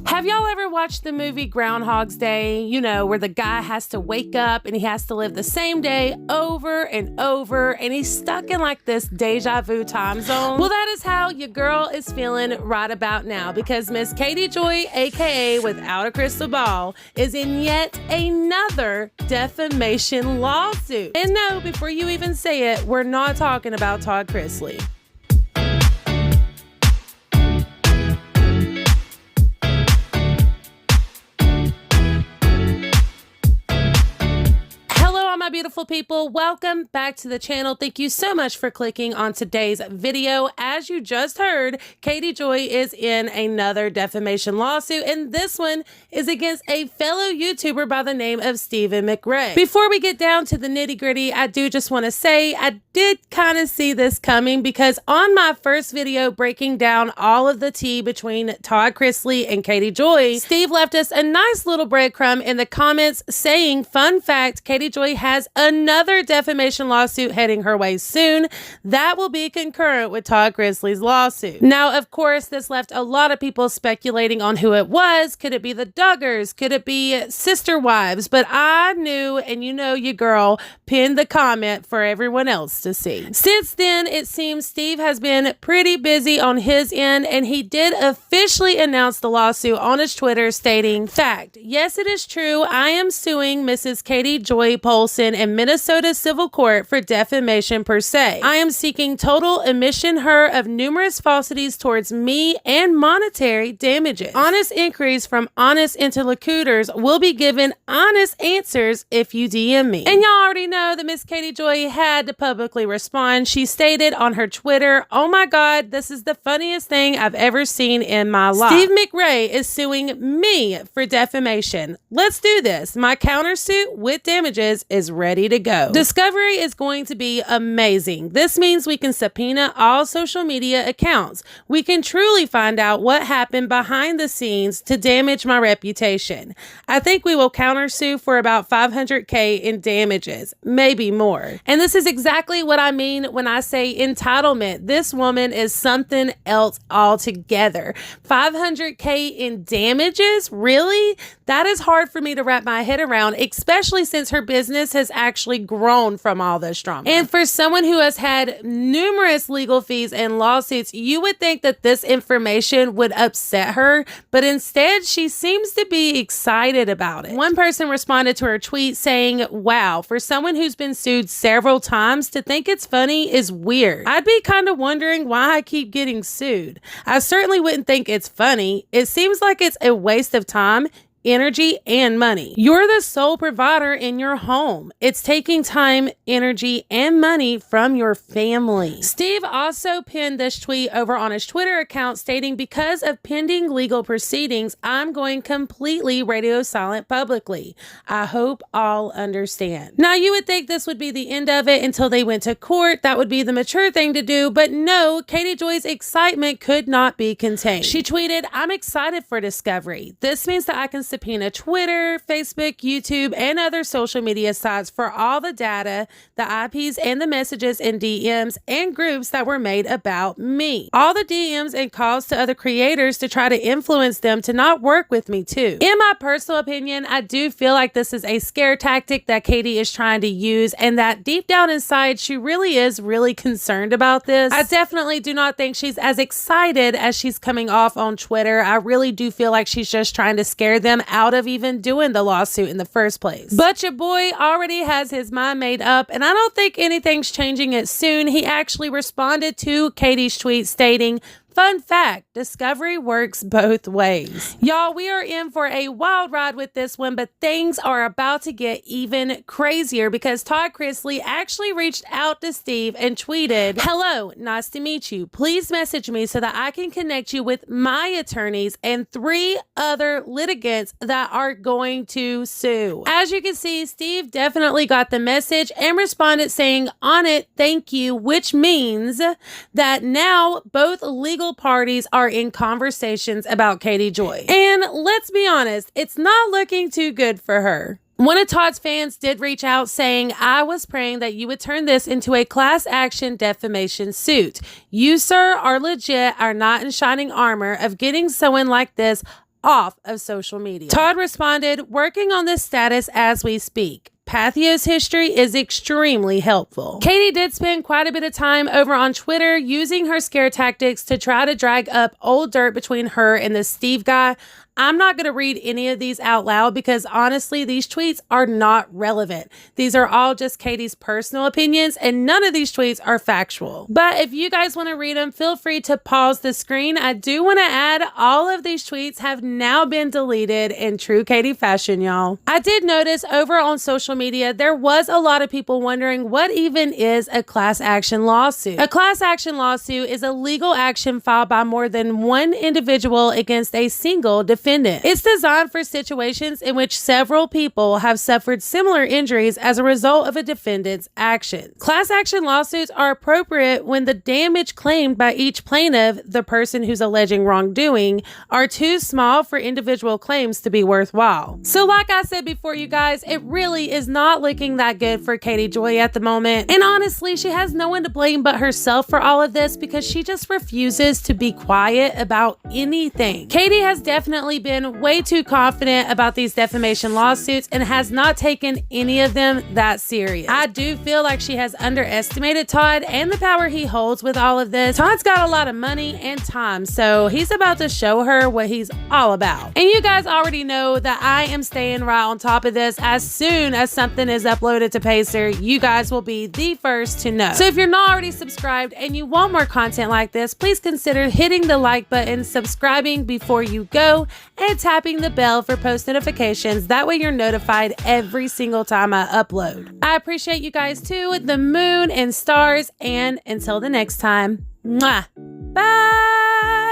Have y'all ever watched the movie Groundhog's Day? You know, where the guy has to wake up and he has to live the same day over and over, and he's stuck in like this deja vu time zone? Well, that is how your girl is feeling right about now, because Miss Katie Joy, aka Without a Crystal Ball, is in yet another defamation lawsuit. And no, before you even say it, we're not talking about Todd Chrisley. My beautiful people, welcome back to the channel. Thank you so much for clicking on today's video. As you just heard, Katie Joy is in another defamation lawsuit, and this one is against a fellow YouTuber by the name of Stephen Mcrae. Before we get down to the nitty-gritty, I do just want to say I did kind of see this coming, because on my first video breaking down all of the tea between Todd Chrisley and Katie Joy, Steve left us a nice little breadcrumb in the comments saying, fun fact, Katie Joy has another defamation lawsuit heading her way soon that will be concurrent with Todd Chrisley's lawsuit. Now, of course, this left a lot of people speculating on who it was. Could it be the Duggars? Could it be sister wives? But I knew, and you know your girl pinned the comment for everyone else to see. Since then, it seems Steve has been pretty busy on his end, and he did officially announce the lawsuit on his Twitter, stating, fact, yes, it is true, I am suing Mrs. Katie Joy Polson in Minnesota civil court for defamation per se. I am seeking total admission her of numerous falsities towards me and monetary damages. Honest inquiries from honest interlocutors will be given honest answers if you DM me. And y'all already know that Miss Katie Joy had to publicly respond. She stated on her Twitter, oh my God, this is the funniest thing I've ever seen in my life. Steve Mcrae is suing me for defamation. Let's do this. My countersuit with damages is ready to go. Discovery is going to be amazing. This means we can subpoena all social media accounts. We can truly find out what happened behind the scenes to damage my reputation. I think we will countersue for about $500K in damages, maybe more. And this is exactly what I mean when I say entitlement. This woman is something else altogether. $500K in damages? Really? That is hard for me to wrap my head around, especially since her business has actually grown from all this drama. And for someone who has had numerous legal fees and lawsuits, you would think that this information would upset her, but instead she seems to be excited about it. One person responded to her tweet saying, wow, for someone who's been sued several times, to think it's funny is weird. I'd be kind of wondering why I keep getting sued. I certainly wouldn't think it's funny. It seems like it's a waste of time, energy, and money. You're the sole provider in your home. It's taking time, energy, and money from your family. Steve also pinned this tweet over on his Twitter account stating, because of pending legal proceedings, I'm going completely radio silent publicly. I hope all understand. Now, you would think this would be the end of it until they went to court. That would be the mature thing to do, but no, Katie Joy's excitement could not be contained. She tweeted, I'm excited for discovery. This means that I can subpoena Twitter, Facebook, YouTube, and other social media sites for all the data, the IPs, and the messages and DMs and groups that were made about me. All the DMs and calls to other creators to try to influence them to not work with me too. In my personal opinion, I do feel like this is a scare tactic that Katie is trying to use, and that deep down inside, she really is concerned about this. I definitely do not think she's as excited as she's coming off on Twitter. I really do feel like she's just trying to scare them out of even doing the lawsuit in the first place. But your boy already has his mind made up, and I don't think anything's changing it soon. He actually responded to Katie's tweet stating, fun fact, discovery works both ways. Y'all, we are in for a wild ride with this one, but things are about to get even crazier, because Todd Chrisley actually reached out to Steve and tweeted, hello, nice to meet you. Please message me so that I can connect you with my attorneys and 3 other litigants that are going to sue. As you can see, Steve definitely got the message and responded saying, on it, thank you, which means that now both legal parties are in conversations about Katie Joy. And let's be honest, it's not looking too good for her. One of Todd's fans did reach out saying, I was praying that you would turn this into a class action defamation suit. You, sir, are legit, are not in shining armor of getting someone like this off of social media. Todd responded, "Working on this status as we speak. Pathio's history is extremely helpful." Katie did spend quite a bit of time over on Twitter using her scare tactics to try to drag up old dirt between her and this Steve guy. I'm not going to read any of these out loud because honestly, these tweets are not relevant. These are all just Katie's personal opinions and none of these tweets are factual. But if you guys want to read them, feel free to pause the screen. I do want to add all of these tweets have now been deleted in true Katie fashion, y'all. I did notice over on social media, there was a lot of people wondering what even is a class action lawsuit. A class action lawsuit is a legal action filed by more than one individual against a single defendant. It's designed for situations in which several people have suffered similar injuries as a result of a defendant's actions. Class action lawsuits are appropriate when the damage claimed by each plaintiff, the person who's alleging wrongdoing, are too small for individual claims to be worthwhile. So like I said before, you guys, it really is not looking that good for Katie Joy at the moment. And honestly, she has no one to blame but herself for all of this because she just refuses to be quiet about anything. Katie has definitely been way too confident about these defamation lawsuits and has not taken any of them that serious. I do feel like she has underestimated Todd and the power he holds with all of this. Todd's got a lot of money and time, so he's about to show her what he's all about. And you guys already know that I am staying right on top of this. As soon as something is uploaded to Pacer, you guys will be the first to know. So if you're not already subscribed and you want more content like this, please consider hitting the like button, subscribing before you go, and tapping the bell for post notifications. That way you're notified every single time I upload. I appreciate you guys too, the moon and stars, and until the next time, mwah, bye!